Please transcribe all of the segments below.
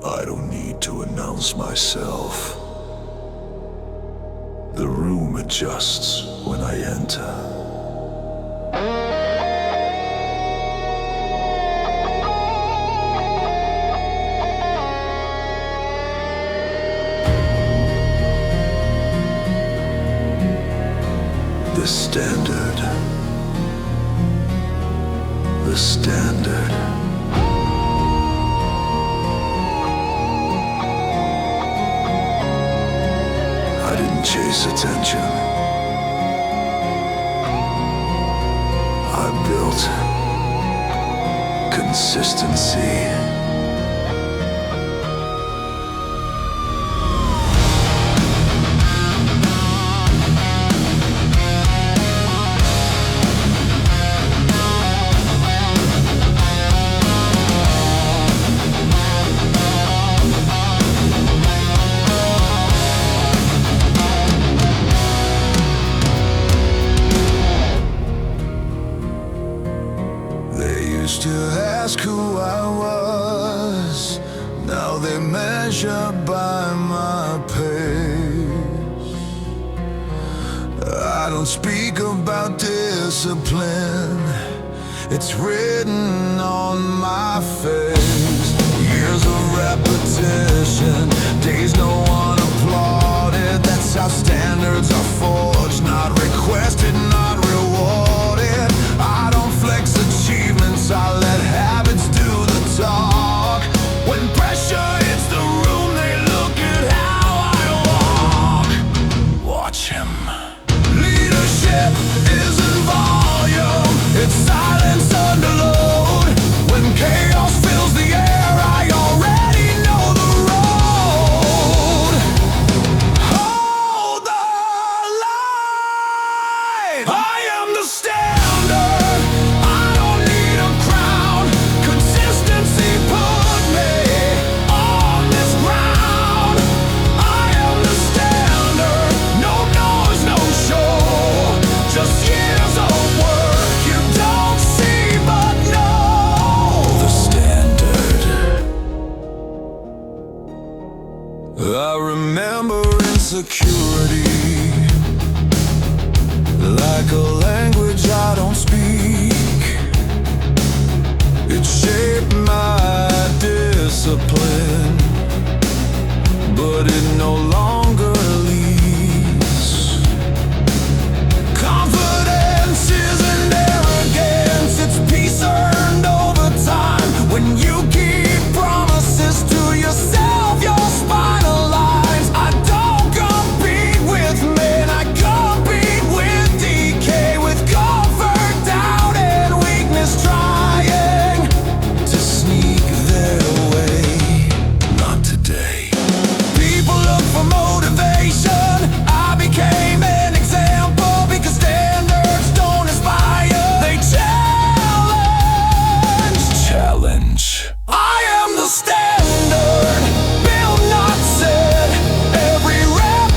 I don't need to announce myself. The room adjusts when I enter. The standard. The standard. I didn't chase attention. I built consistency. Used to ask who I was, now they measure by my pace. I don't speak about discipline, it's written on my face. Years of repetition, days no one applauded. That's how standards are forged, not requested, not rewarded. I don't flex achievements, I let habits do the talk. When pressure hits the room, they look at how I walk. Watch him. Leadership isn't volume, it's silence under load. When chaos fills the air, I already know the road. Hold the line. I am the standard. I don't need a crown. Consistency put me on this ground. I am the standard. No noise, no show. Just years of work you don't see but know. The standard. I remember insecurity, like a language I don't speak. It shaped my discipline, but it no longer leads. Confidence isn't arrogance, it's peace earned over time. When you keep promises to yourself, your spinal lines. I don't compete with men, I compete with decay, with comfort, doubt, and weakness trying to sneak their way. Not today. People look for motivation. I became an example because standards don't inspire, they challenge. I am the standard, built not said. Every rep,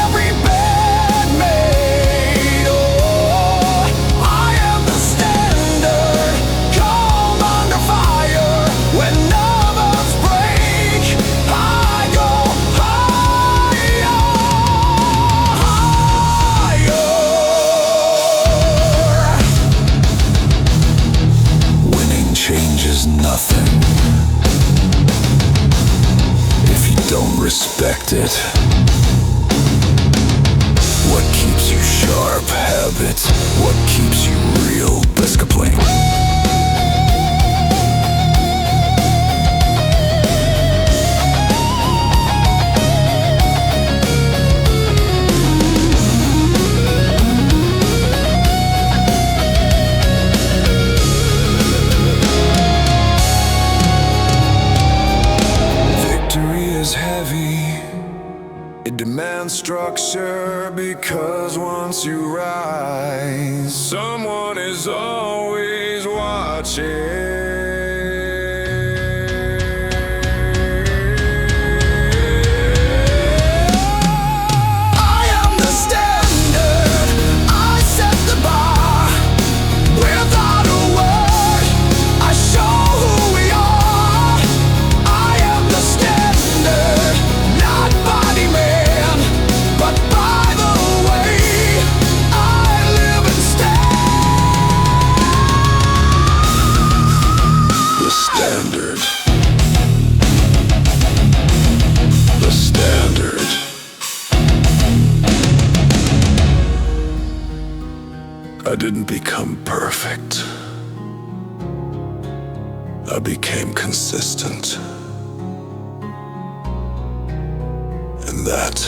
every bed made. Oh, I am the standard, calm under fire. When numbers break, I go higher, higher. Winning changes nothing if you don't respect it. What keeps you sharp? Habit. What keeps you real? Discipline. Victory is heavy. It demands structure because once you rise, someone is always watching. I am the standard. I set the bar. Without a word, I show who we are. I am the standard. didn't become perfect. I became consistent. And that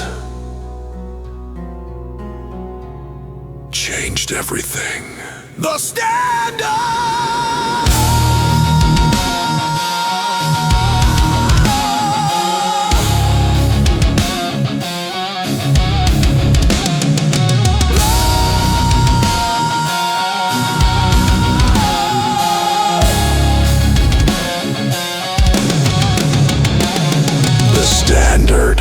changed everything. The standard! Standard.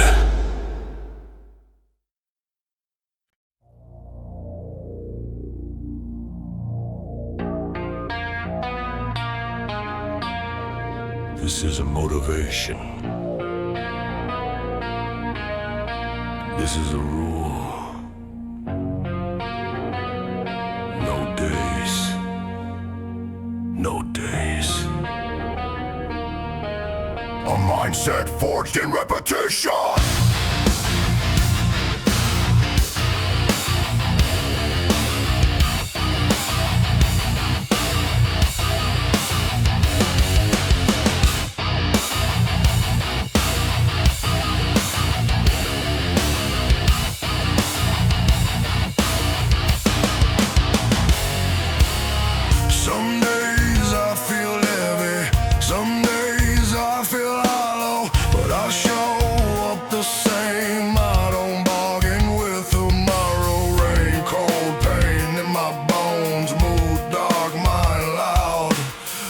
This is a motivation. This is a rule. No days. No days. A mindset forged in repetition. Some days I feel heavy, some days I feel hollow, but I show up the same. I don't bargain with tomorrow. Rain, cold pain in my bones, mood dark, mind loud.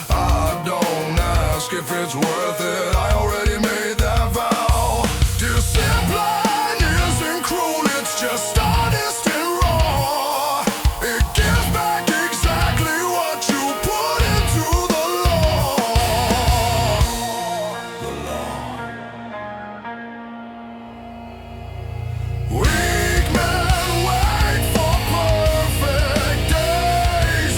I don't ask if it's worth it, I already made that vow. Discipline isn't cruel, it's just honest and raw. It gives back exactly what you put into the law. Weak men wait for perfect days.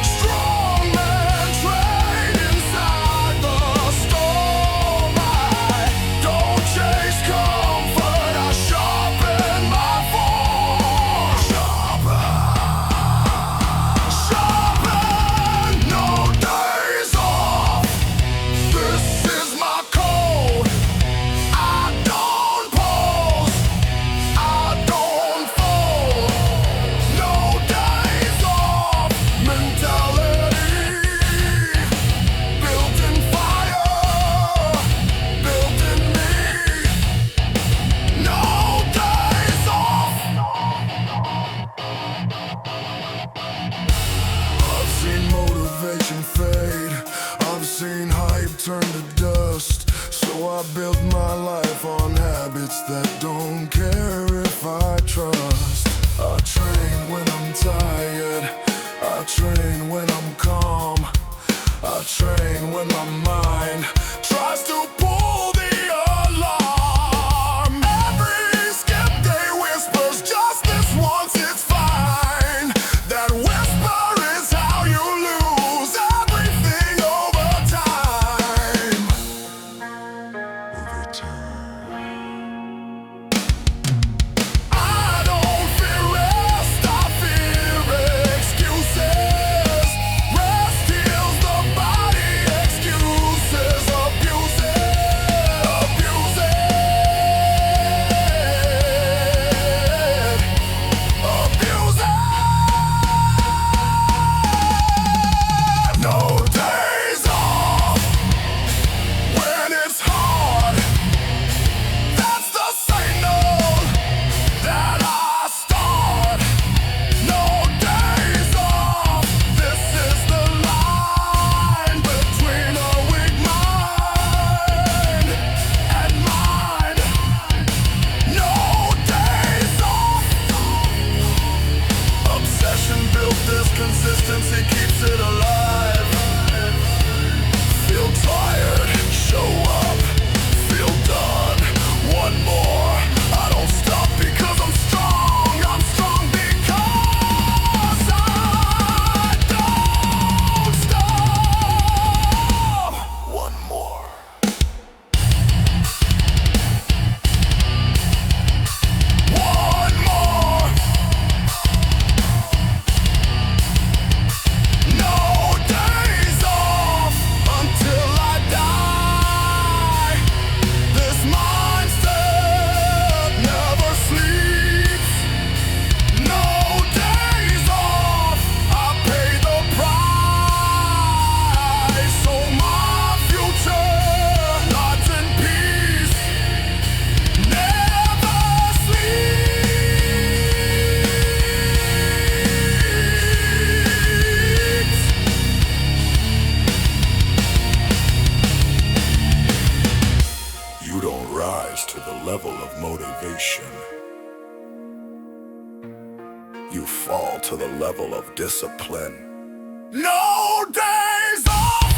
Strong men trade inside the storm. I don't chase comfort, I sharpen my force. Sharpen, no days off. This is my code. I don't pause, I don't fold. No days off mentality. Built in fire, built in me. No days off. I've seen motivation fade, I've seen hype turn to dust. So I built my life on habits that don't care if I trust. I train when I'm tired, I train when I'm calm, I train when my mind tries to pull the alarm. Every skip day whispers just this once, it's fine. That whisper is how you lose everything over time. I don't fear rest, I fear excuses. level of motivation. You fall to the level of discipline. No days off!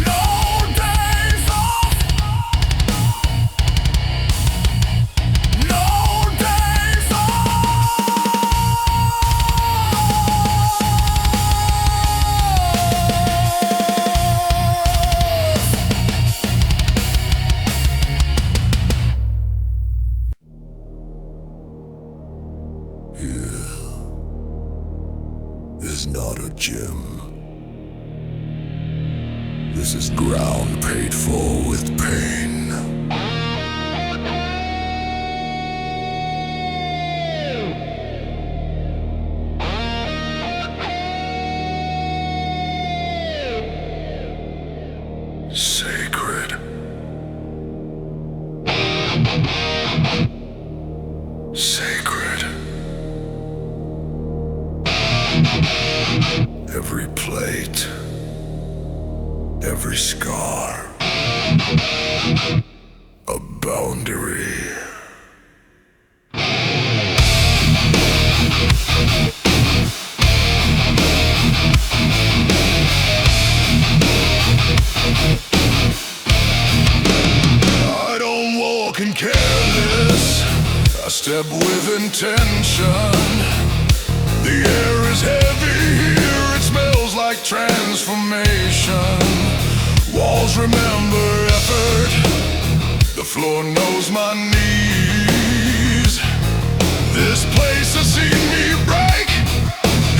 No days off! No days is not a gym. This is ground paid for with pain. Sacred. Sacred. Every plate, every scar, a boundary. I don't walk in careless, I step with intention. The air is heavy here, it smells like transformation. Walls remember effort, the floor knows my knees. This place has seen me break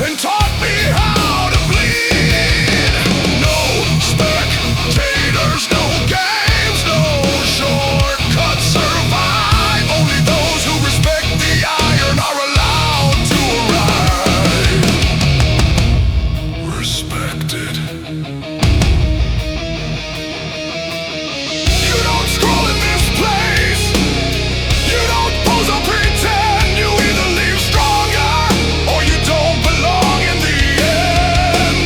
and taught me how to bleed. No spectators, no games, no shortcuts survive. Only those who respect the iron are allowed to arrive. Respected. You don't scroll in this place. You don't pose or pretend. You either leave stronger or you don't belong in the end.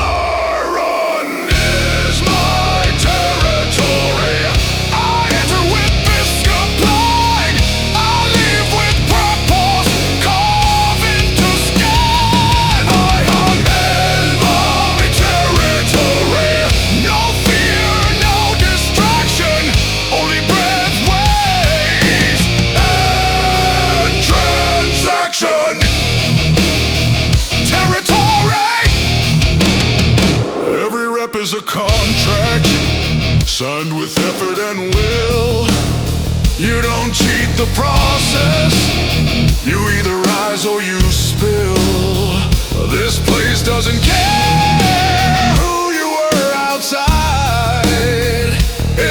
Iron is my territory. I enter with fists complying. I live with purpose, carved into skin. I hunt enemy territory. No fear, no distraction, only breath, waves, and transaction. Territory. Every rep is a contract, signed with effort and will. You don't cheat the process, you either rise or you spill. This place doesn't care who you were outside.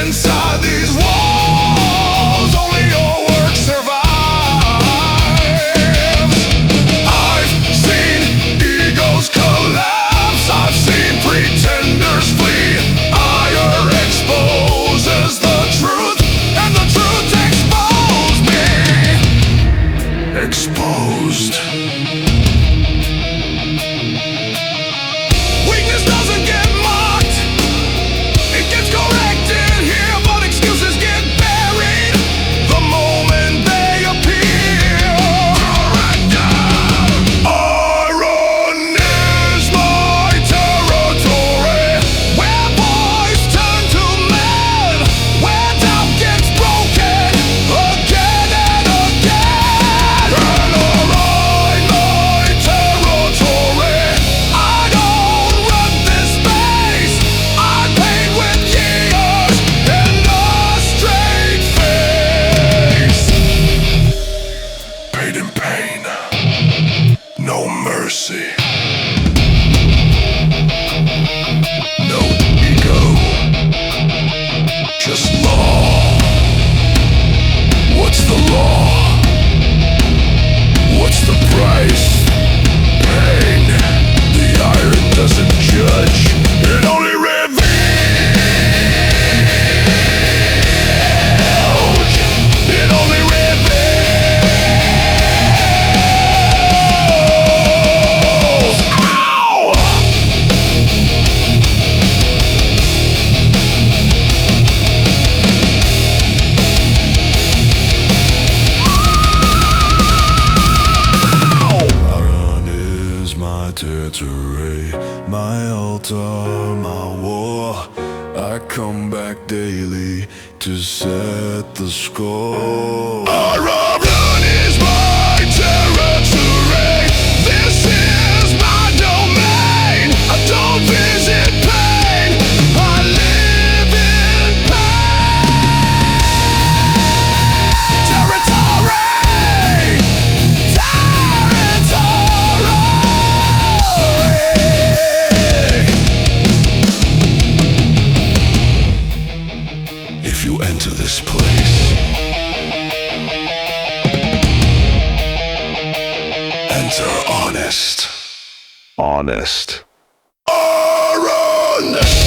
Inside these walls, only your work survives. I've seen egos collapse, I've seen pretenders flee. Ire exposes the truth, and the truth exposes me. Exposed. Weakness doesn't get mocked, it gets corrected here, but excuses get buried the moment they appear. Iron is my territory, where boys turn to men, where doubt gets broken again and again. And iron my territory. I don't run this space, I paint with years and a straight face. Paid in pain, no mercy, no ego, just law. What's the law? What's the price? Pain. The iron doesn't judge, it only reveals. It only reveals. Ow! territory, my altar, my war. I come back daily to set the score. Run is my territory. This is my domain. I don't visit pain. I live in pain. Territory. If you enter this place, enter honest. Honest. Honest.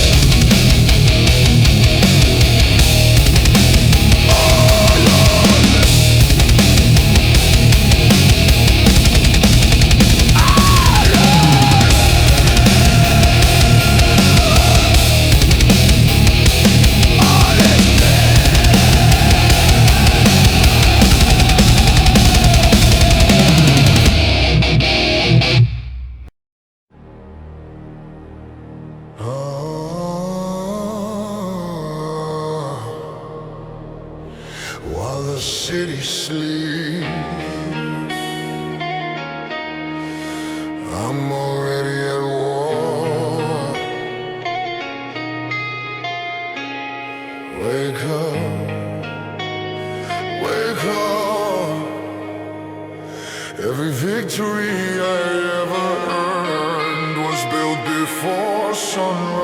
While the city sleeps, I'm already at war. Wake up, wake up. Every victory I ever earned was built before sunrise.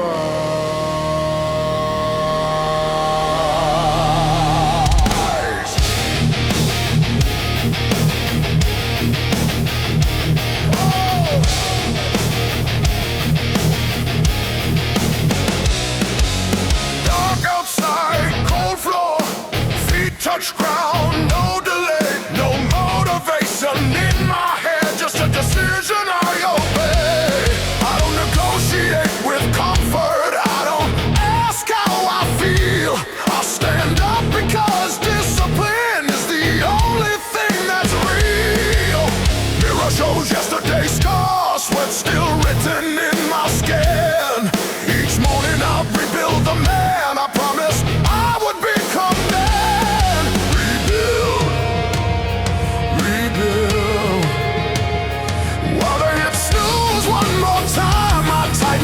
Touch ground, no delay, no motivation in my head, just a decision I obey. I don't negotiate with comfort, I don't ask how I feel. I stand up because discipline is the only thing that's real. Mirror shows yesterday's scars, sweat still written in my skin. Each morning I rebuild the man I promised I would become.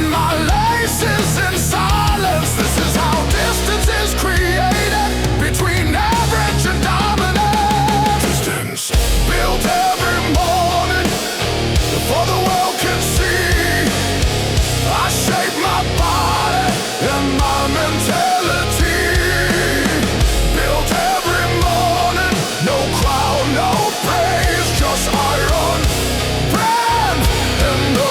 My laces in silence. This is how distance is created between average and dominant. Distance built every morning before the world can see. I shape my body and my mentality. Built every morning, no crown, no praise, just iron, brand, and dollar.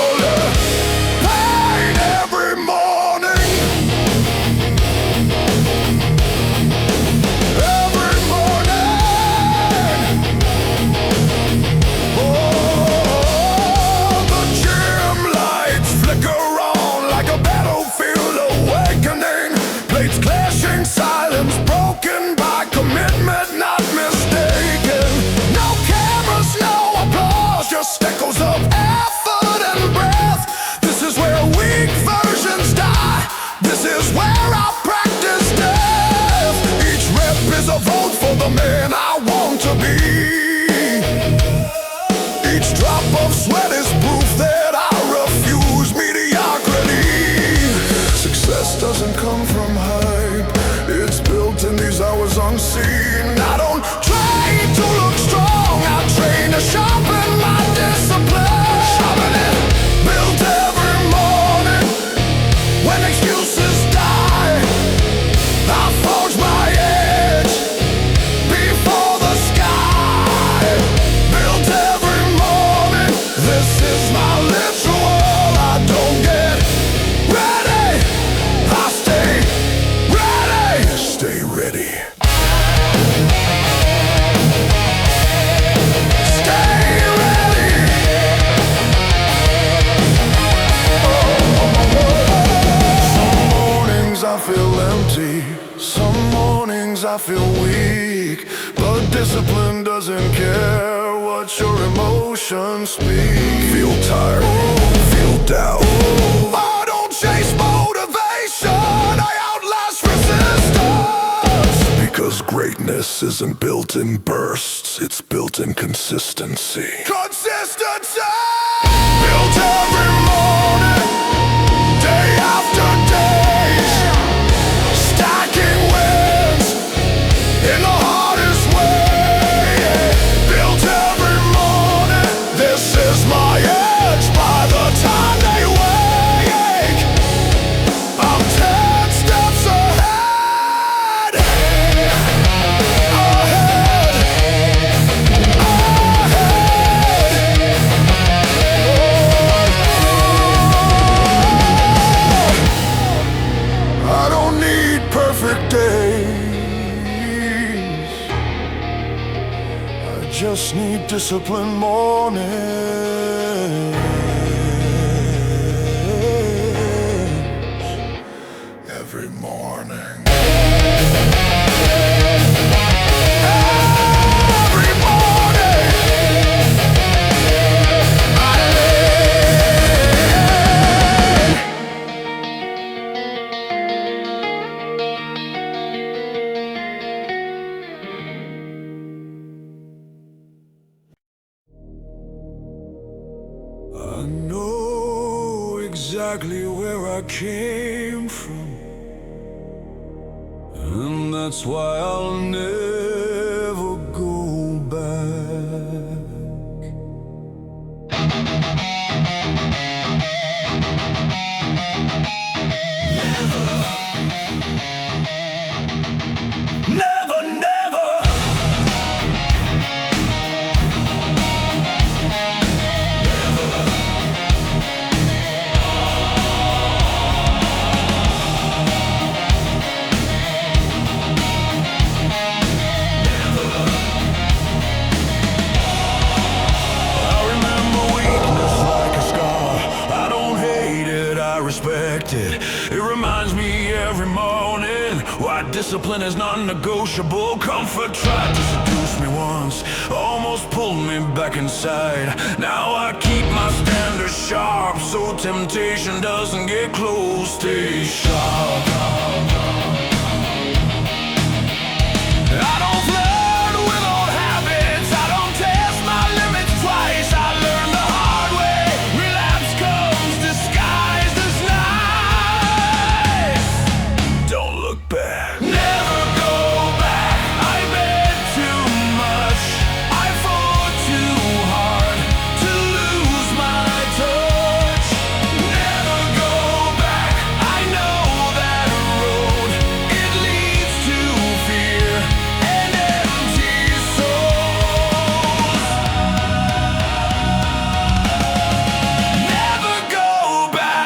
Silence broken by commitment, not mistaken. No cameras, no applause, just echoes of effort and breath. This is where weak versions die. This is where I practice death. Each rep is a vote for the man I want to be. Each drop of sweat is proof that I refuse mediocrity. Success doesn't come from hype, it's built in these hours unseen. I don't train to look strong, I train to sharpen my discipline. Sharpen it, built every morning. When excuses die, I forge my edge before the sky. Built every morning, this is my ritual. I don't get ready, I stay ready. Stay ready. Stay ready. Some mornings I feel empty, some mornings I feel weak, but discipline doesn't care what your emotions speak. Feel tired, doubt. I don't chase motivation, I outlast resistance. Because greatness isn't built in bursts, it's built in consistency. Consistency! Built every morning, day after day, stacking wins in the hardest way. Built every morning, this is my edge. By the time they wake, I'm 10 steps ahead. I don't need perfect days, I just need disciplined mornings. Every morning. Every morning. I know exactly where I came from, and that's why I'll never go back. Never, never. It reminds me every morning why discipline is non-negotiable. Comfort tried to seduce me once, almost pulled me back inside. Now I keep my standards sharp so temptation doesn't get close. Stay sharp. I don't flirt with old habits, I don't test my limits twice. I learned the hard way, relapse comes disguised as nice. Don't look back, never go back. I bet too much, I fought too hard to lose my touch. Never go back, I know that road, it leads to fear and empty souls. Never go back.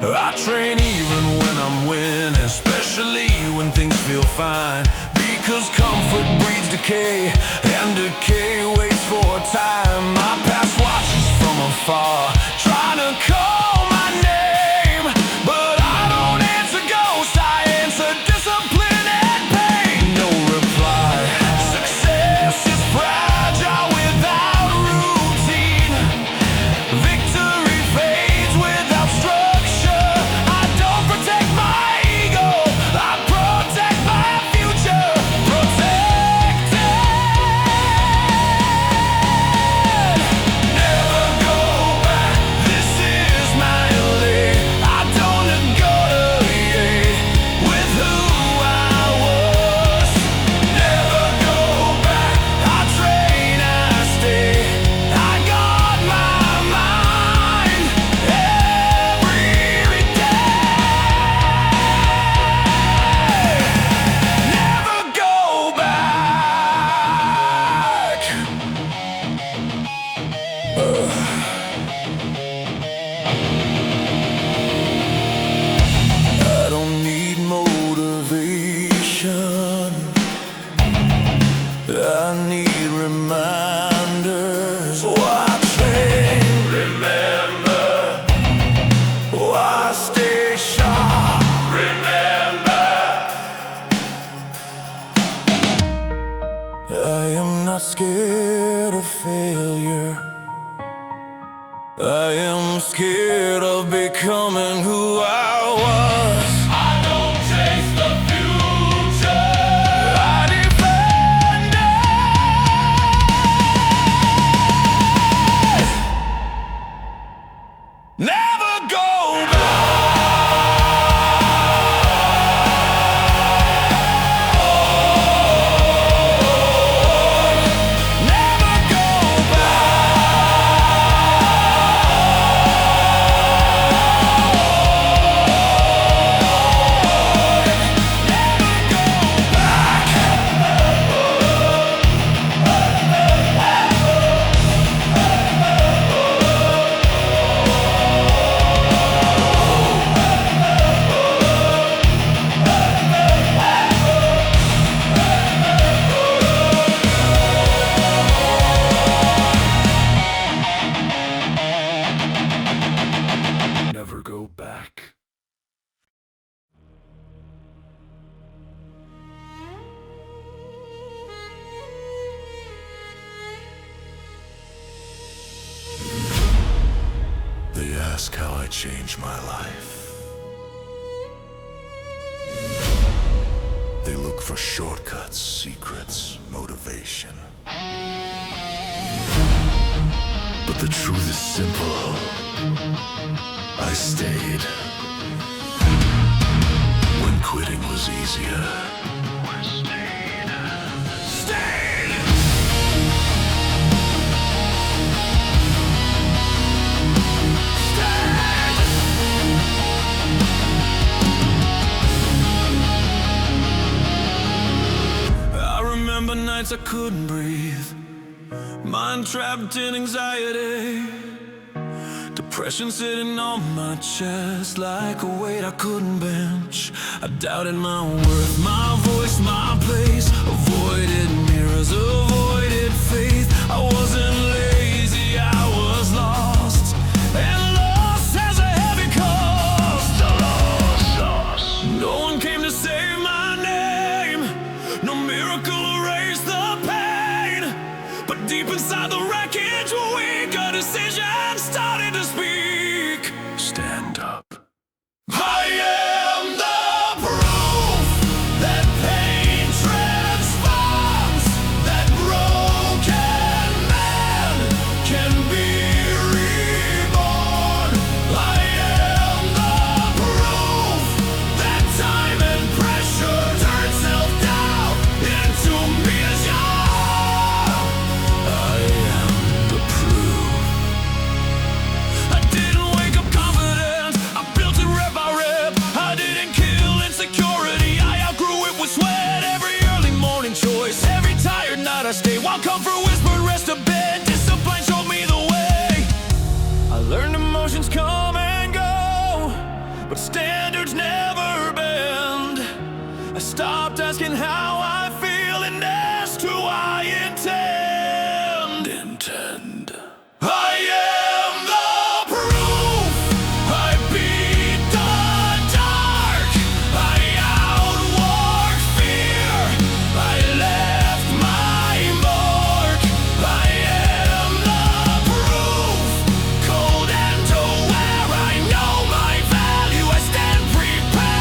I train even when I'm winning, especially when things feel fine. Because comfort breeds decay, and decay waits for time. My past watches from afar, trying to call my name, but I don't answer ghosts, I answer discipline and pain. No reply. Success is fragile without routine. Victory fades without structure. I don't protect my ego, I protect my future. Protected. Never go back, this is my lane. I don't negotiate with who I was. Never go back, I train, I stay. I guard my mind every day. Never go back. I don't need motivation, I need reminders. Oh, I train, remember. Oh, I stay sharp, remember. I am not scared of failure. I am scared of becoming who I was. I don't chase the future, I defend it. Never go back. Never go back. They ask how I changed my life. They look for shortcuts, secrets, motivation. But the truth is simple. I stayed when quitting was easier. Stayed. I remember nights I couldn't breathe, mind trapped in anxiety. Depression sitting on my chest like a weight I couldn't bench. I doubted my worth, my voice, my place. Avoided mirrors, avoided faith. I wasn't lazy, I was lost. And lost has a heavy cost. Lost. No one came to save my name. No miracle erased the pain. But deep inside the wreckage, we got a decision started to speak. Stand up. I am the proof that pain transforms, that broken man can be reborn. I am the proof that time and pressure turn self-doubt into measure. I am the proof. I didn't wake up confident, I built it rep by rep. I didn't kill insecurity, I outgrew it with sweat. Every early morning choice, every tired night I stay, while comfort whispered rest to bed. Discipline showed me the way. I learned emotions come and go, but standards never bend. I stopped asking how I feel and asked who I intend. I am the proof. I beat the dark. I outwalked fear. I left my mark. I am the proof. Cold and aware, I know my value. I stand prepared.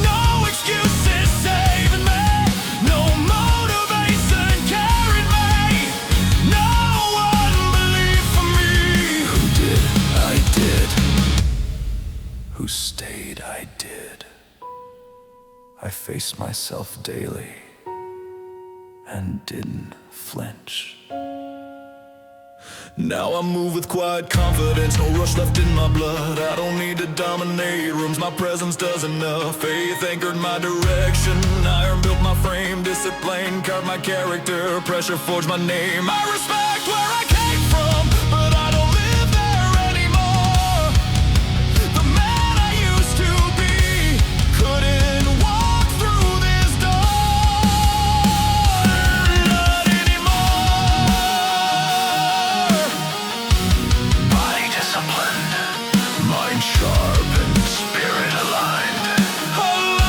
No excuses saving me. No motivation carried me. No one believed for me. Who did? I did. Who stayed? I did. I faced myself daily and didn't flinch. Now I move with quiet confidence, no rush left in my blood. I don't need to dominate rooms, my presence does enough. Faith anchored my direction, iron built my frame. Discipline carved my character, pressure forged my name. I respect where I came from, but I don't live there anymore. The man I used to be couldn't walk through this door. Not anymore. Body disciplined, mind sharp and spirit aligned. Aligned.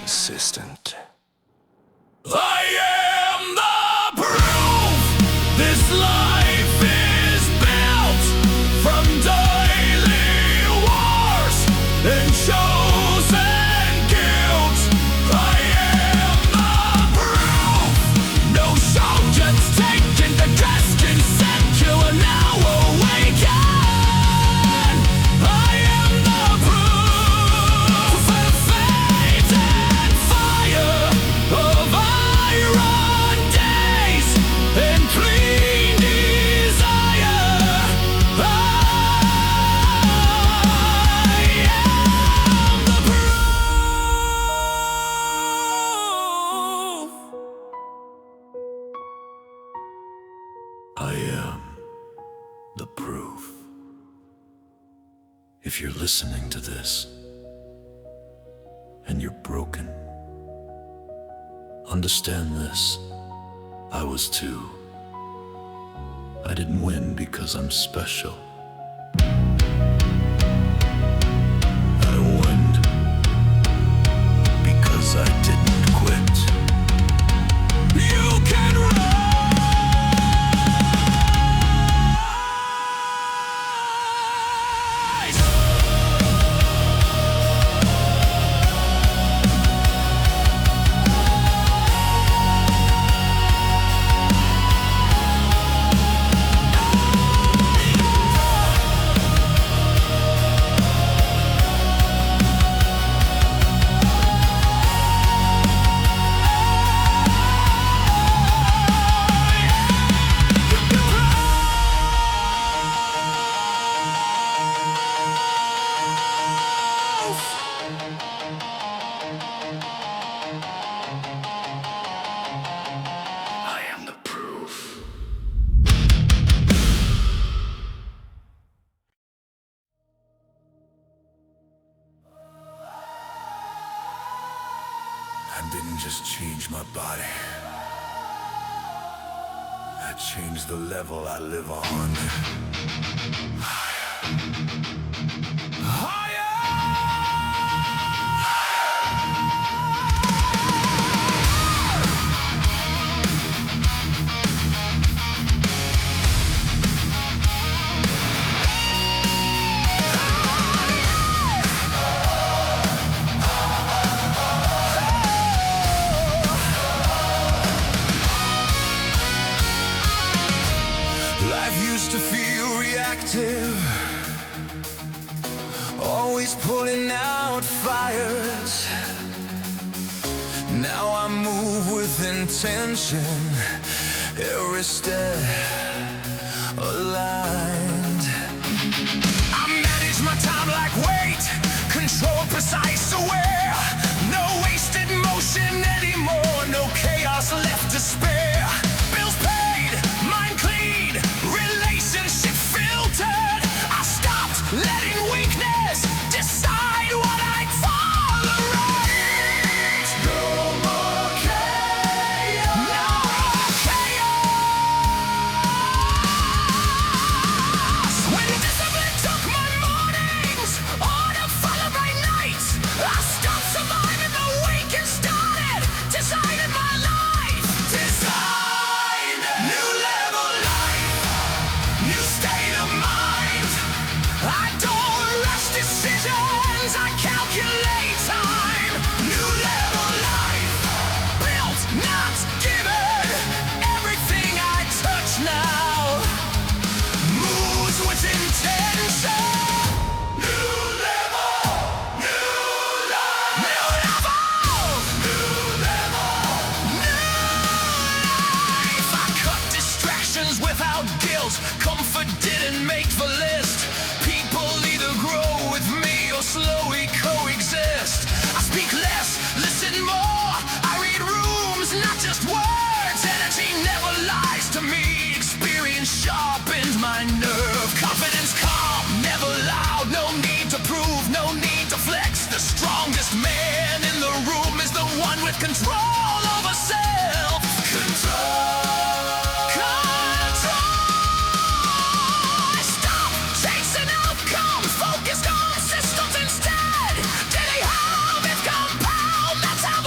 consistent. I am the proof. This life is built from daily wars and chosen guilt. I am the proof. No soldiers taken the Gaskin secular now awaken. I am the proof of fate and fire, of iron days and clean desire. I am the proof. I am the proof. If you're listening to this and you're broken, understand this. I was too. I didn't win because I'm special. I won because I didn't quit. You can rise. I am the proof. I didn't just change my body. I changed the level I live on. Life used to feel reactive, always pulling out fires. Now I move with intention, every step aligned. I manage my time like weight, control precise aware. No wasted motion anymore, no chaos left to spare. Bills paid, mind clean, relationship filtered. I stopped letting weakness decide what I'd tolerate. No more chaos. No more chaos. When discipline took my mornings, order followed by night, I stopped surviving the week and started designing my life. Design new level life, new state of mind. I don't rush decisions, I calculate time. New level life, built, not given. Everything I touch now moves with intention. New level, new life, new level, new level, new life. I cut distractions without guilt. Comfort didn't make the list. People either grow with me or slowly coexist. I speak less, listen more. I read rooms, not just words. Energy never lies to me. Experience sharpens my nerve. Confidence calm, never loud. No need to prove, no need to flex. The strongest man in the room is the one with control over self. Control. Stop chasing outcomes, focused on systems instead. Daily habits compound, that's how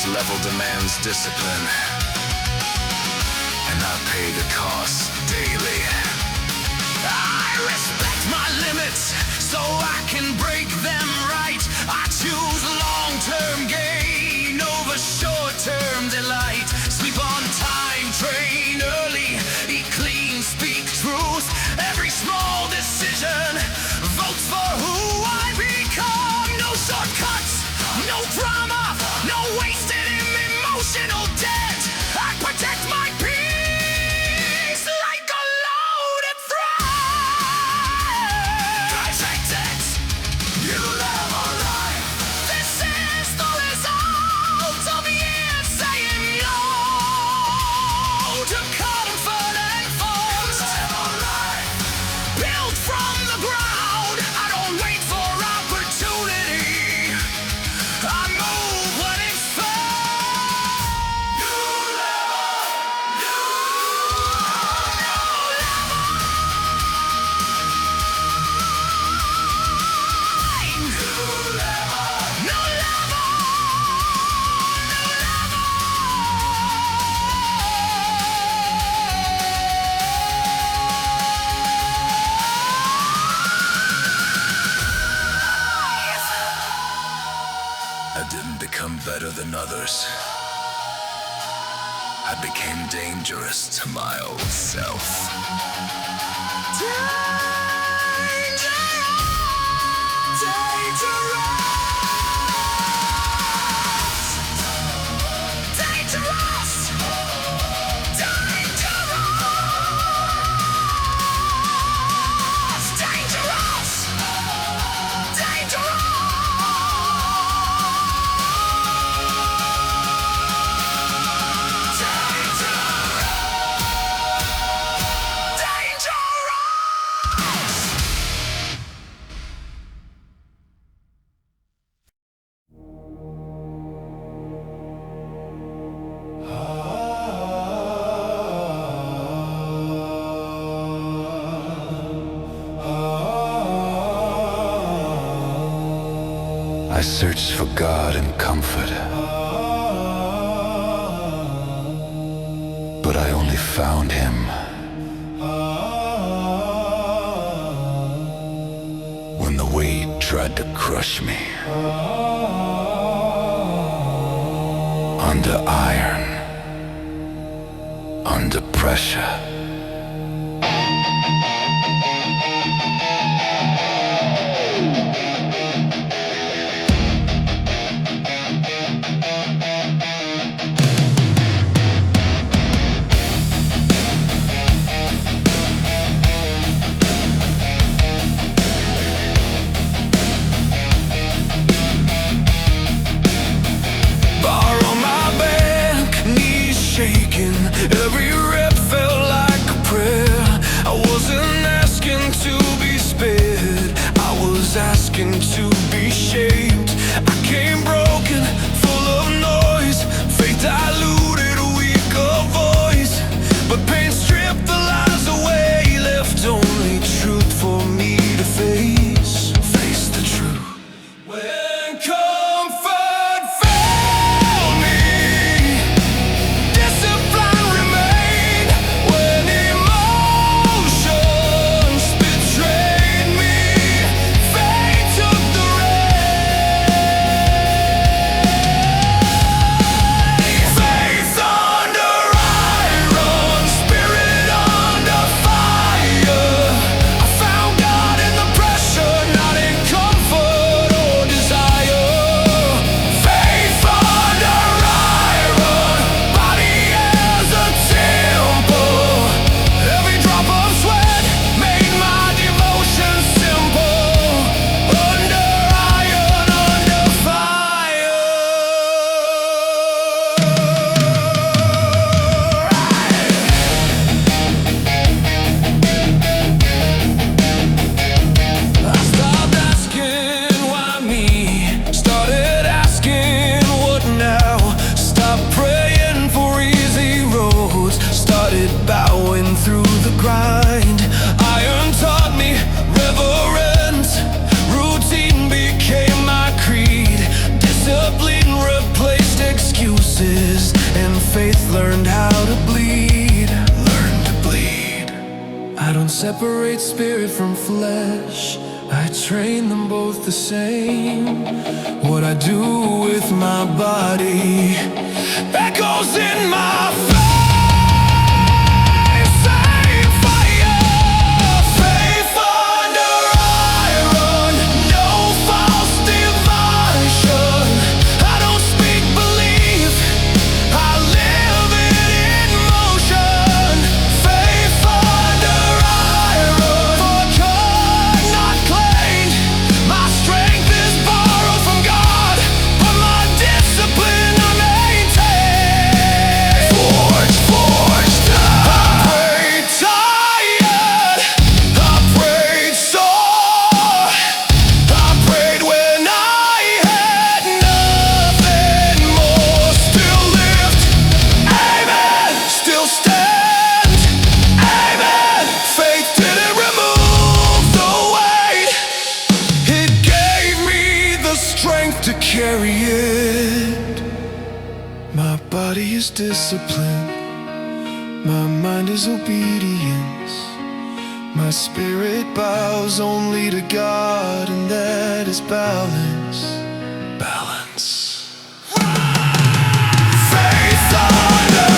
This level demands discipline, and I pay the cost daily. I respect my limits so I can break them right. I choose long-term gain over short-term delight. Sleep on time, train early, eat clean, speak truth. Every small decision votes for who I become. No shortcuts, no drama, no wasted emotional debt. I protect my peace like a loaded threat. Protect it, you live a life. This is the result of years saying no to comfort and force. You live a life built from the ground. I don't wait for opportunity, I move when it's fair. You live a new level. I didn't become better than others. I became dangerous to my old self. I searched for God and comfort, but I only found Him when the weight tried to crush me. Under iron, under pressure. Bar on my back, knees shaking. Every rep felt like separate spirit from flesh. I train them both the same. What I do with my body echoes in my face. Same fire, faith under iron, no false division. I don't speak belief, I live it in motion. Faith under iron, forgone, not claimed. My strength is borrowed from God, but my discipline I maintain. Forged I prayed tired, I prayed sore, I prayed when I had nothing more. Still lived, amen, still stand, amen. Faith didn't remove the weight, it gave me the strength to carry it. My body is discipline, my mind is obedience. My spirit bows only to God, and that is balance. Balance. Faith under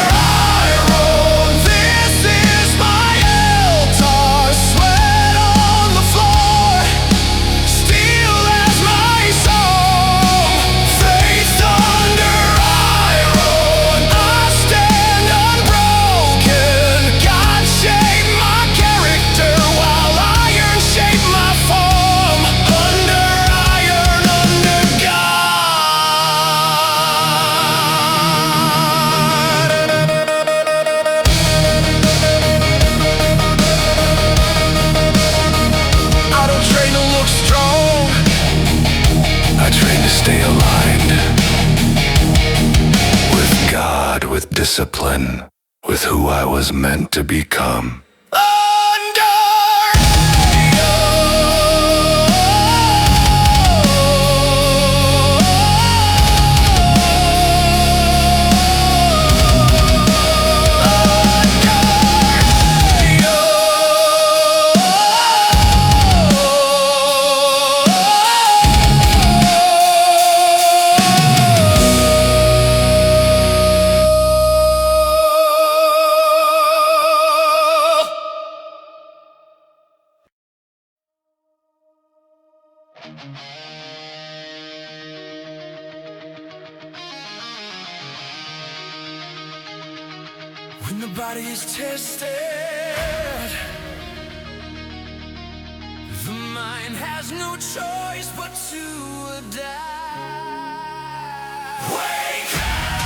iron, this is my altar. Sweat on the floor, steel as my song. Faith under iron, I stand unbroken. God shaped my character while iron shaped my form. Under iron, under God. I don't train to look strong, I train to stay aligned with God, with discipline, with who I was meant to become. When the body is tested, the mind has no choice but to adapt. Wake up!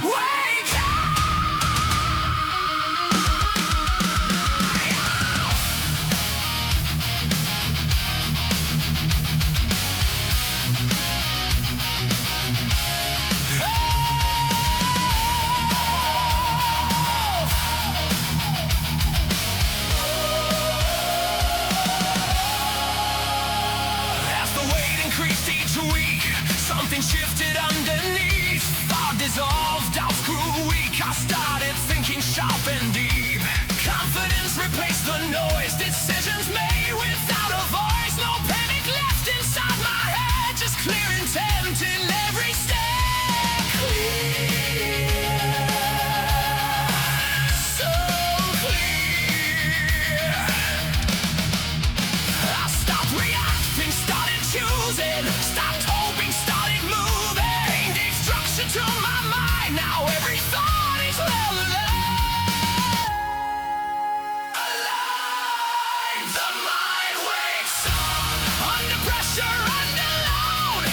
Wake up! As the weight increased each week, something shifted underneath. Thought dissolved, doubts grew weak. I started thinking sharp and deep. Confidence replaced the noise. Decisions made without a voice. No panic left inside my head. Just clear intent in every step. Clear, so clear. I stopped reacting, started choosing. Stopped hoping, started moving. Pain did structure to my mind. Now every thought is well alive. Alive. The mind wakes up. Under pressure, under load.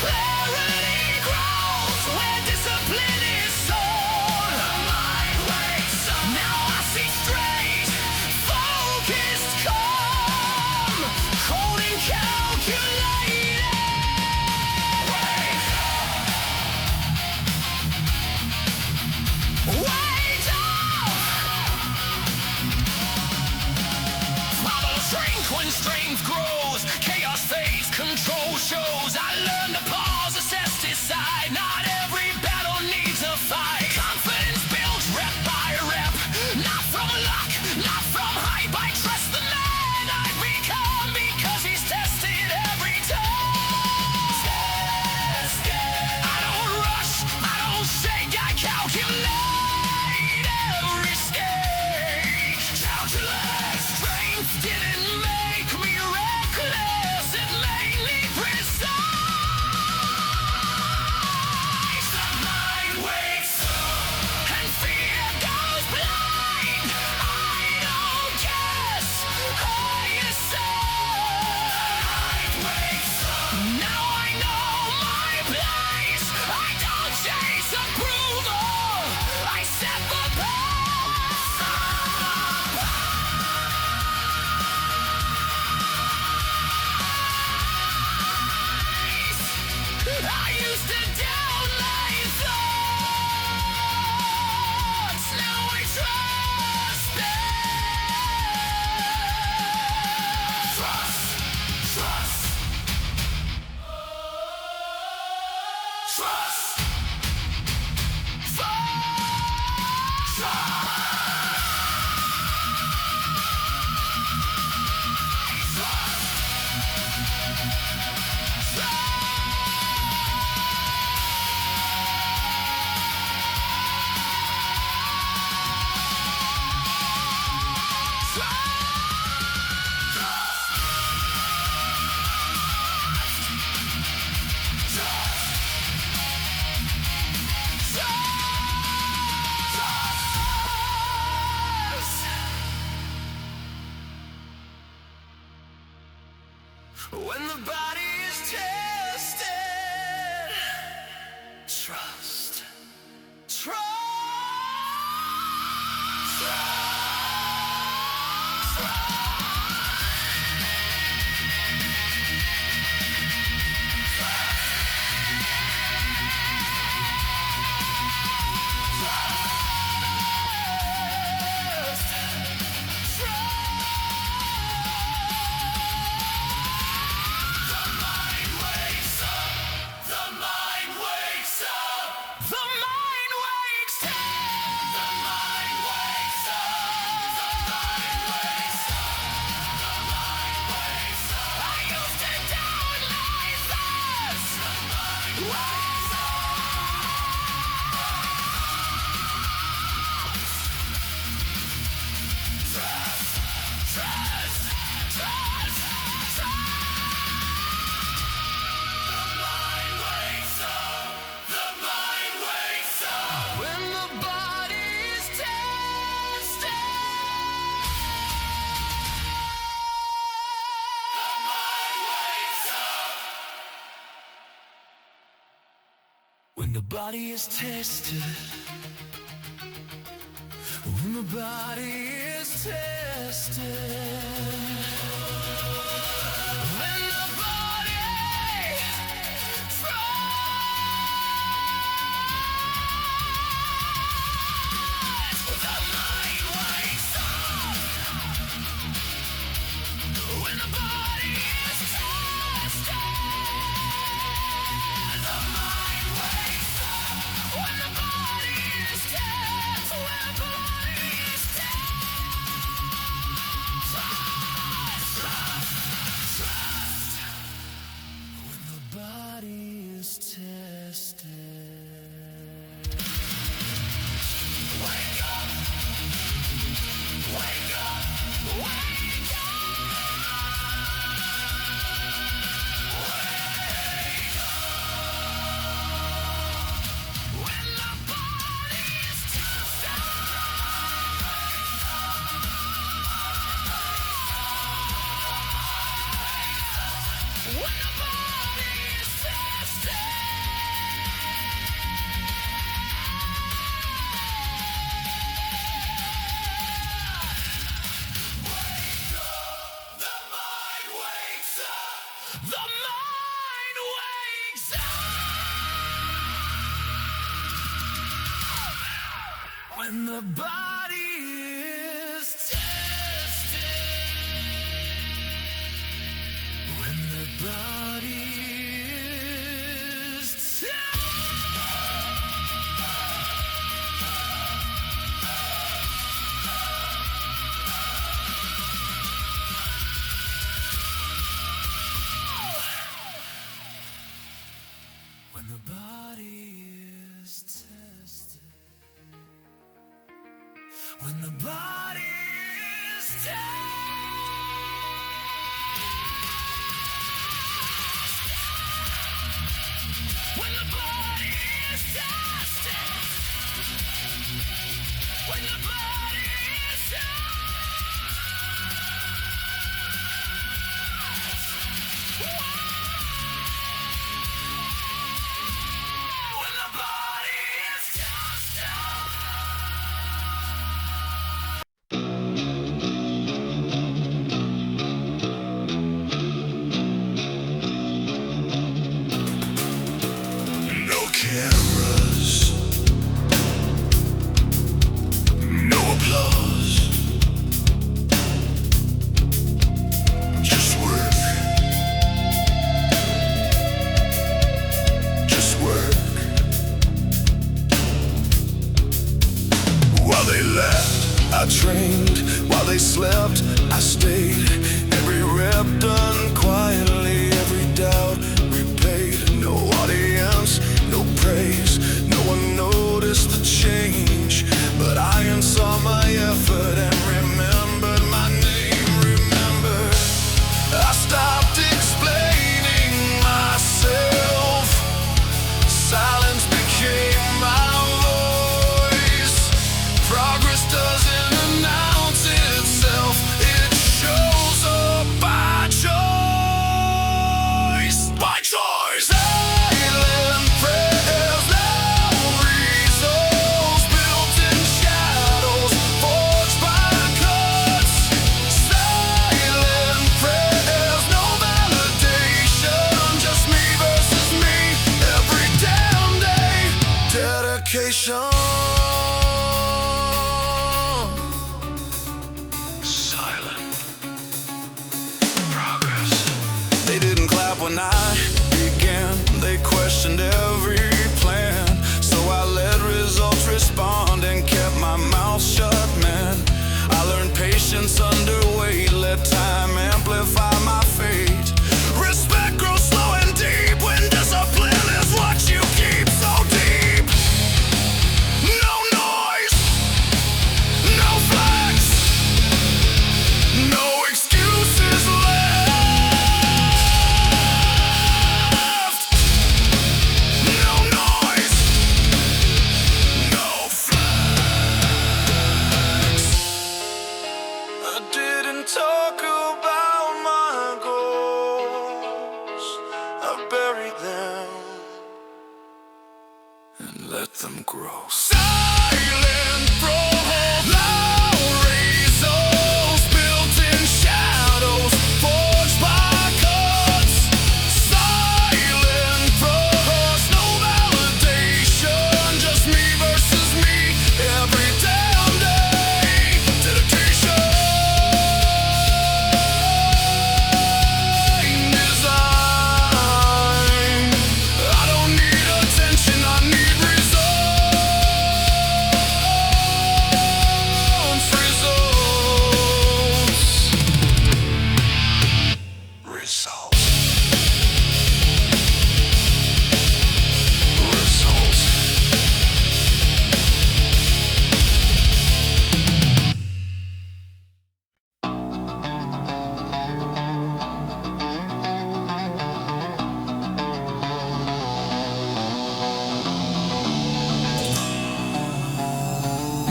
Clarity grows where discipline is sown. The mind wakes up. Now I see straight, focused, calm, cold and calculated. Wake up. Wake up. Follow shrink when strength grows. Chaos fades, control shows. I learned to pause, assess, decide. Not every battle needs a fight. Confidence builds rep by rep. When the body is tested, trust, trust, trust. When the body is tested, when the body is tested, when the body tries, the mind wakes up. When the body is tested, the mind wakes up. When the body is tested, when the body is tested, trust. When the body is tested, wake up, wake up, wake up. When the body is tested, when the body is tested, the mind wakes up. The mind wakes up. When the body is tested, when the body is when the body is tested, when the body is tested, when the body is tested, when the body is when the body is no cameras, no applause, just work, just work. While they laughed, I trained. While they slept, I stayed. Every rep done quietly, every doubt repaid. No audience, no praise. No one noticed the change, but I saw my effort and remembered my name. Remember, I stopped explaining myself. Silence became my voice. Progress doesn't announce itself, it shows up by choice. when I began, they questioned every plan. So I let results respond and kept my mouth shut, man. I learned patience under weight, let time amplify my fate. Respect grows slow and deep when discipline is what you keep so deep. No noise, no flex, no excuses left. No noise, no flex. I didn't talk about my goals. I buried them and let them grow. Silent probe, loud results, built-in shadows, forged by cuts. Silent probe, no validation, just me versus me every damn day. Dedication, design. I don't need attention, I need results.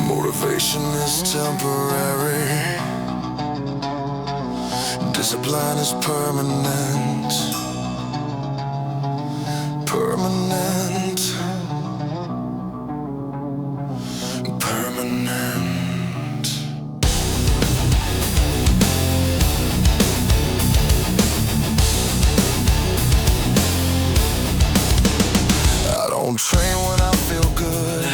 Motivation is temporary. Discipline is permanent. Permanent. Permanent. I don't train when I feel good.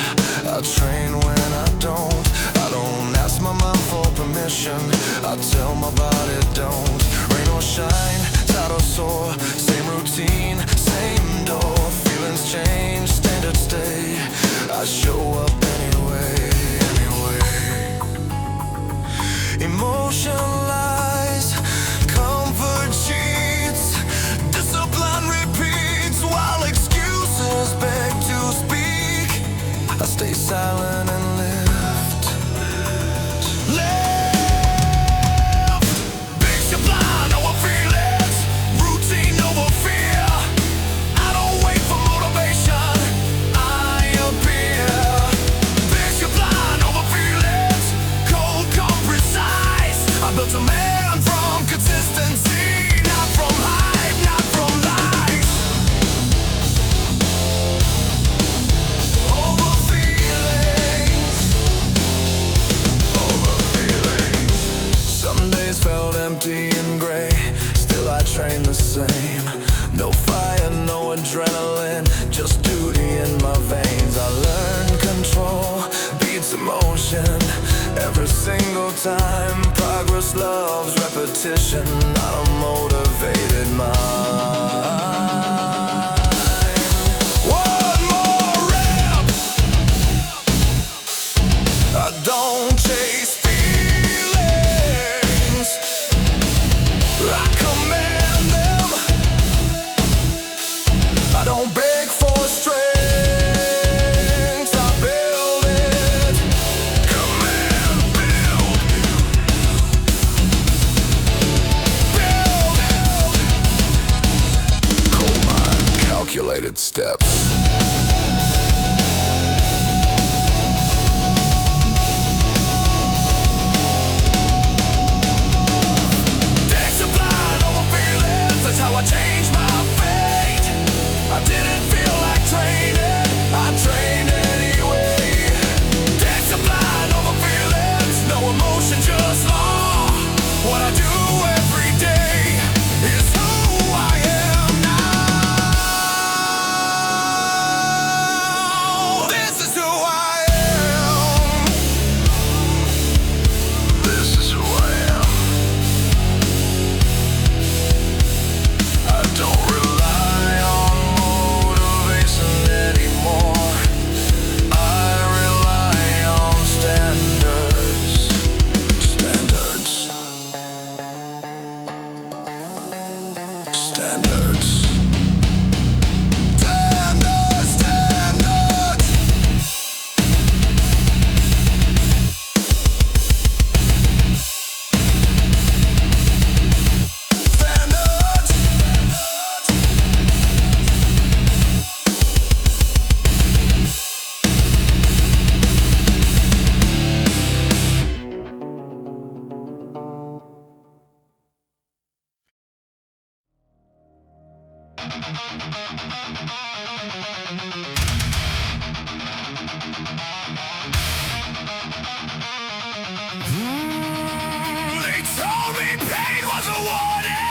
I train when I don't. I don't ask my mind for permission. I tell my body don't. Rain or shine, tight or sore, same routine, same door. Feelings change, standards stay. I show up anyway, anyway. Emotion lies, comfort cheats, discipline repeats while excuses beg to speak. I stay silent and lift. Lift. Big supply over feelings, routine over fear. I don't wait for motivation, I appear. Big supply over feelings, cold, calm, precise. I built a man from consistency, not from hype, not from lies. Over feelings, over feelings. Some days felt empty and gray, still I train the same. No fire, no adrenaline, just duty in my veins. I learn control, beats emotion, every single time. Progress loves repetition, not a motivated mind. One more rep. I don't chase feelings, I command them. I don't beg for strength, I build it. Command, build. Build. Cold mind, calculated steps. Discipline over feelings, that's how I changed my fate. I didn't feel like training, I trained anyway. Discipline over feelings, no emotion, just law. What I do every day is who I am now. Standards. Standards, standards. Standards. They told me pain was a warning.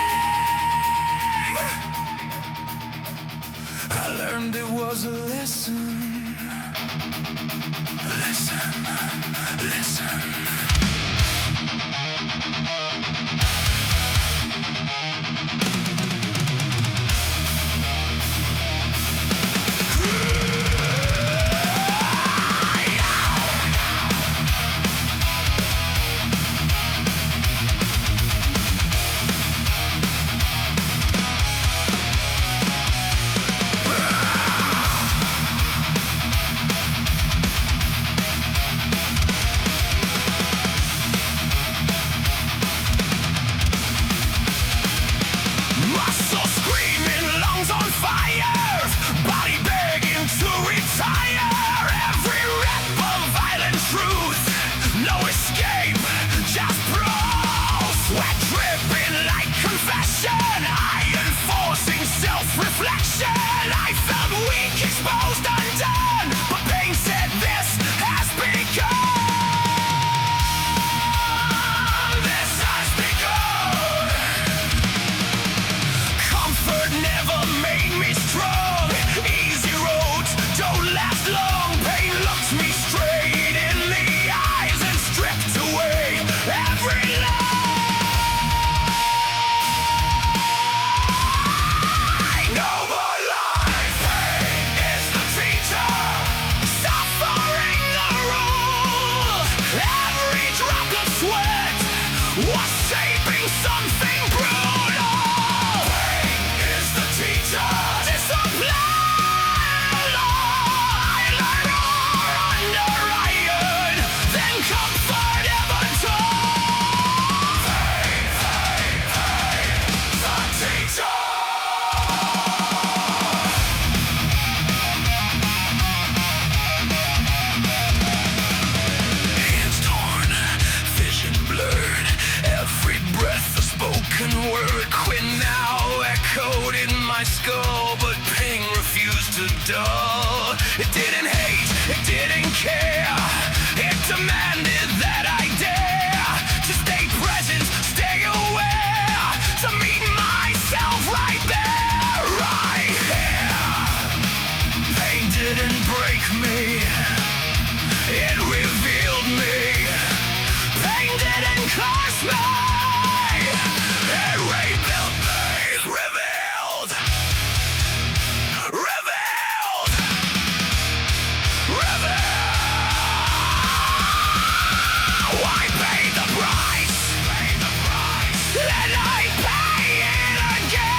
I learned it was a lesson. Listen, listen. Muscle screaming, lungs on fire, body begging to retire. Every rep of violent truth, no escape, just brawl. Sweat dripping like confession, iron forcing self-reflection. I felt weak, exposed, undone, but pain said this has begun. This has begun. Comfort never made me strong. Easy roads don't last long. Pain looks me straight in the eyes and stripped away every lie. No more life. Pain is the teacher. Suffering the rule. Every drop of sweat was shaping something brutal. Pain is the teacher. Discipline. I learn more under iron than comfort ever taught. Pain, the teacher. Hands torn, vision blurred. Every breath a spoken word. Quit now echoed in my skull, but pain refused to dull. It didn't hate, it didn't care. It demanded that I dare to stay present, stay aware, to meet myself right there, right here. Pain didn't break me, it revealed me. Pain didn't curse me, it rebuilt me. Revealed, revealed, revealed. I paid the price, and I pay it again.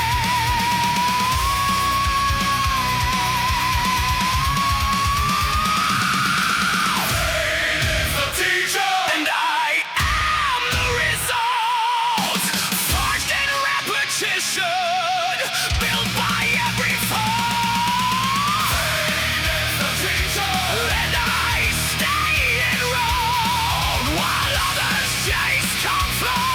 Pain is the teacher, and I am the result. Forged in repetition, built by every fall. Pain is the teacher, and I stay enrolled while others chase comfort.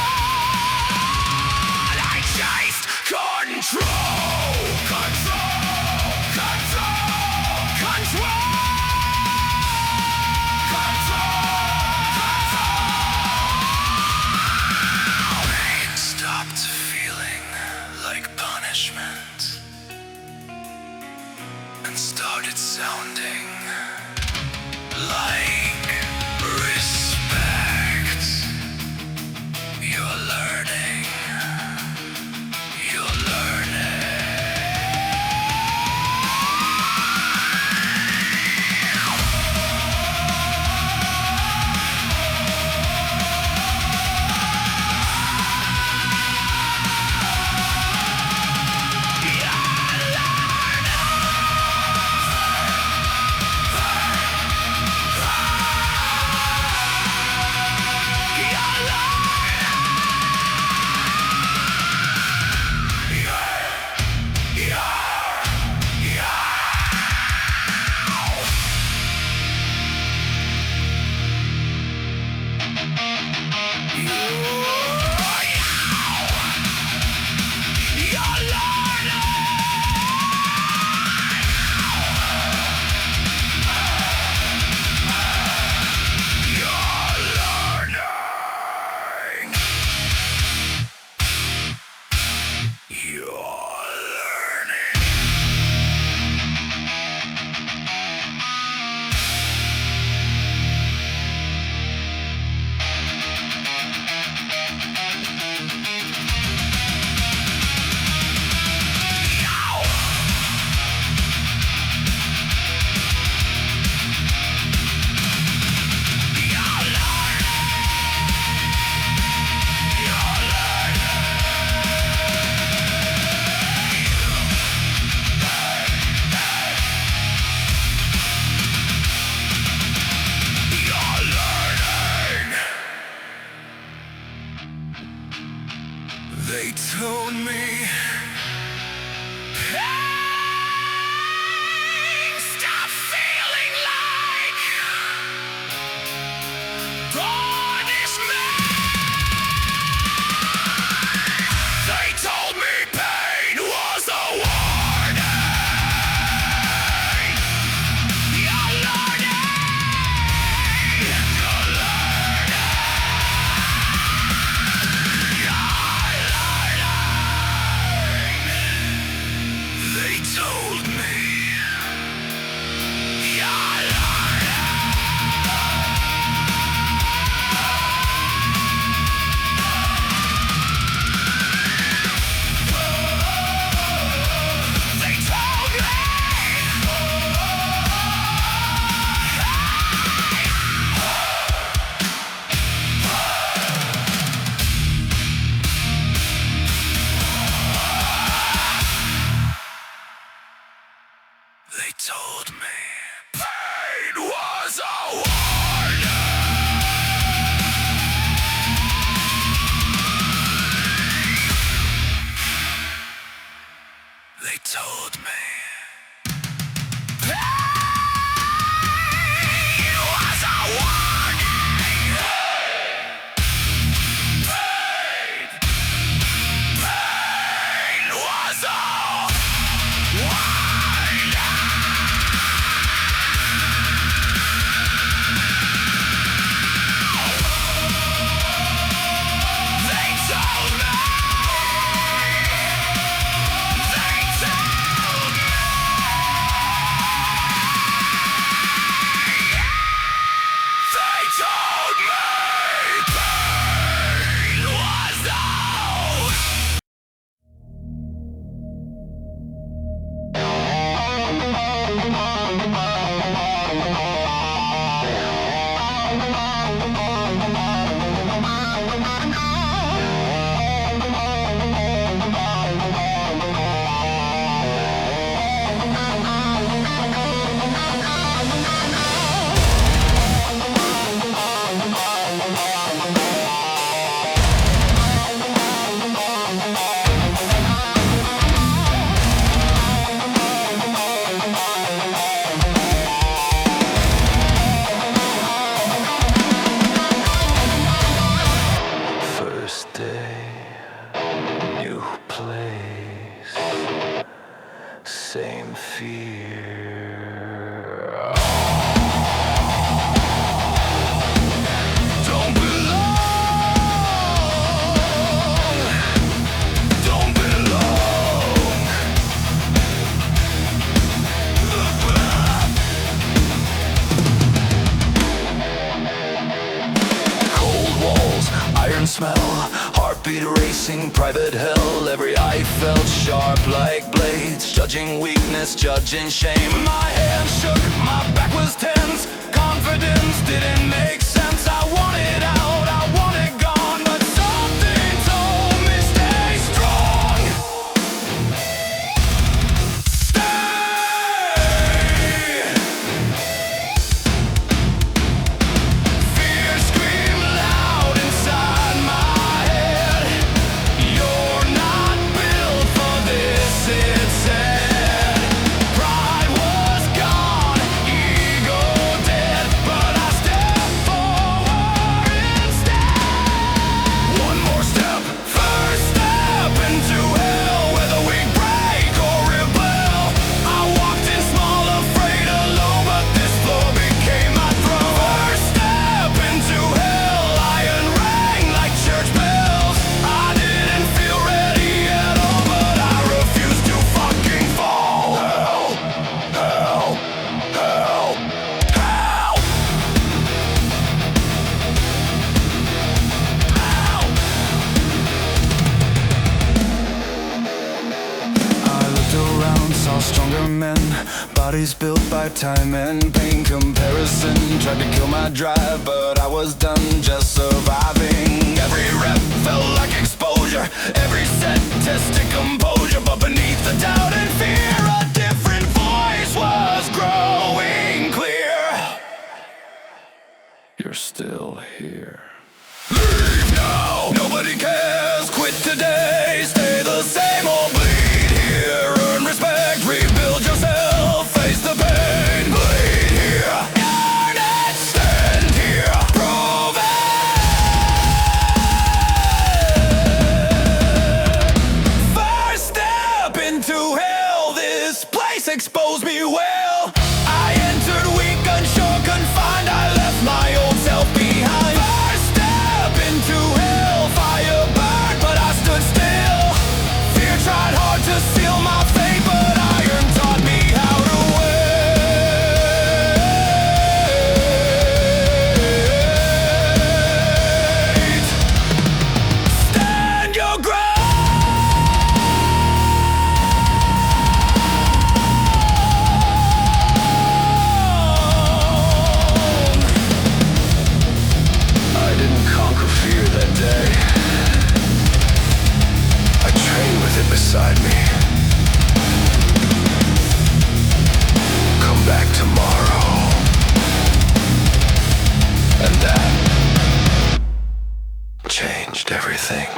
I chased control, control, control, control. Pain stopped feeling like punishment and started sounding like respect. You're learning. You're learning. They told me pain, stop feeling like punishment. They told me pain was a warning. You're learning. You're learning. They told me you're learning. They told me They told me pain was a warning. They told me pain was a warning. Pain was a warning. They told me. They told me. They told me pain was out. First day, new place, same fear. Don't belong. Don't belong. Cold walls, iron smell, heartbeat racing, private hell. Every eye felt sharp like blades, judging weakness, judging shame. My hands shook, my back was tense, confidence didn't make sense. I wanted out, I wanted gone, but something told me stay strong. Stay. Fear screamed loud inside my head. You're not built for this, it said. Pride was gone, ego dead, but I stepped forward instead. One more step, first step into hell, whether we break or rebel. I walked in small, afraid, alone, but this floor became my throne. First step into hell, iron rang like church bells. I didn't feel ready at all, but I refused to fucking fall. Hell, hell, hell, hell, hell. I looked around, saw stronger men, bodies built by time and pain. Comparison tried to kill my drive, but I was done just surviving. Every rep felt like exposure, every set tested composure, but beneath the doubt and fear, a different voice was growing clear. You're still here. Leave now, nobody cares, quit today. exposed me well. I entered weak, unsure, confined. I left my old self behind. First step into hell, fire back, but I stood still. Fear tried hard to seal my fate, but iron taught me how to wait. Stand your ground. I didn't conquer fear that day. I trained with it beside me. Come back tomorrow. And that changed everything.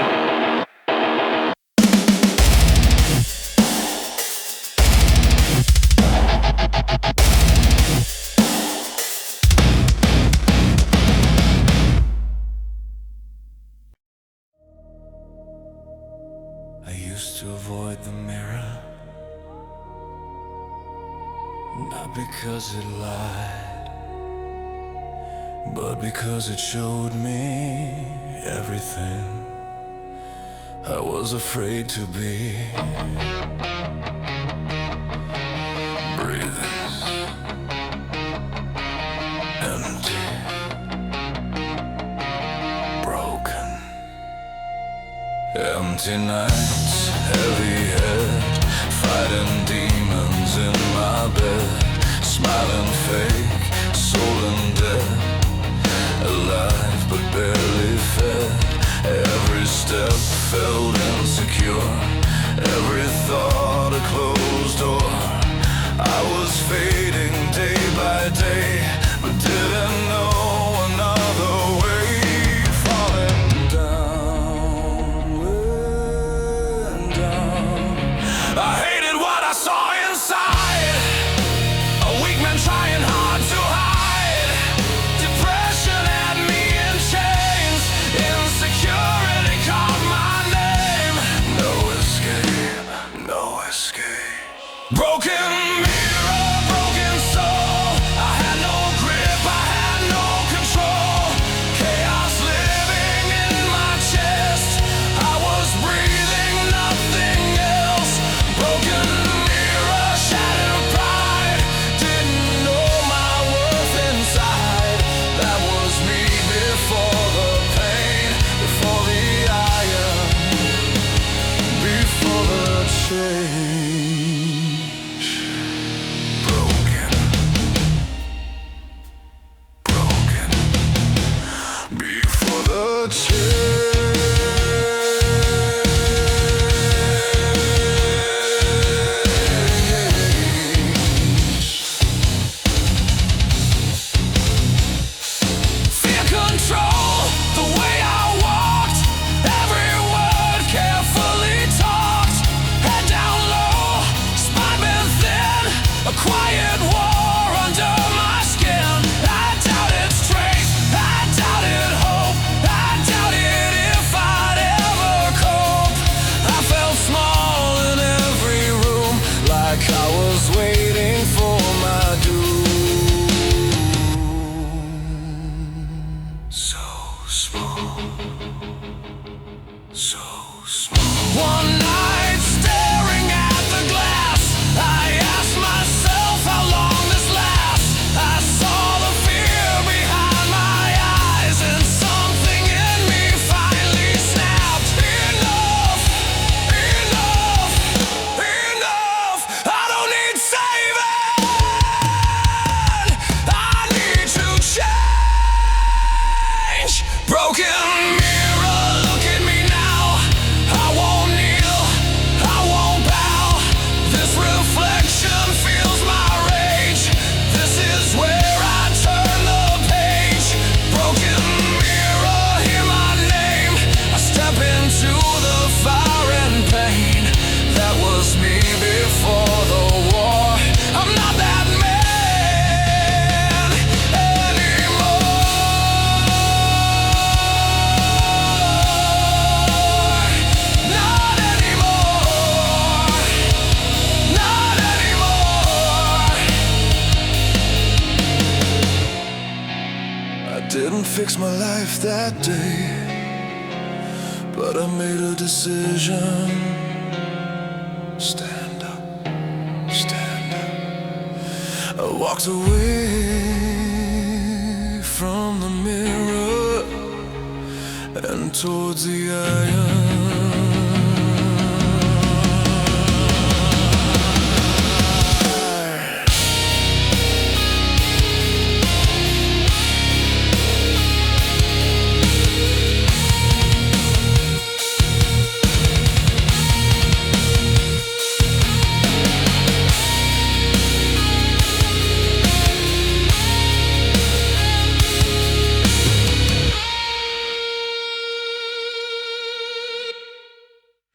I used to avoid the mirror, not because it lied, but because it showed me everything I was afraid to be. Breathing empty, broken. Empty nights, heavy head, fighting demons in my bed. Smiling fake, soul and dead, alive but barely fed. Every step felt insecure, every thought a closed door. I was fading day by day, but didn't know another way. Falling down. I hated what I saw inside, a weak man trying hard to hide. Depression had me in chains, insecurity called my name. No escape, no escape. Broken mirror, broken soul. I had no grip, I had no control. Chaos living in my chest, I was breathing nothing else. Broken mirror, shattered pride. Didn't know my worth inside. That was me before the pain, before the iron, before the change. Broken, broken, before the change. Fear control the way I walked, every word carefully talked. Head down low, fix my life that day, but I made a decision. Stand up, stand up. I walked away from the mirror and towards the iron.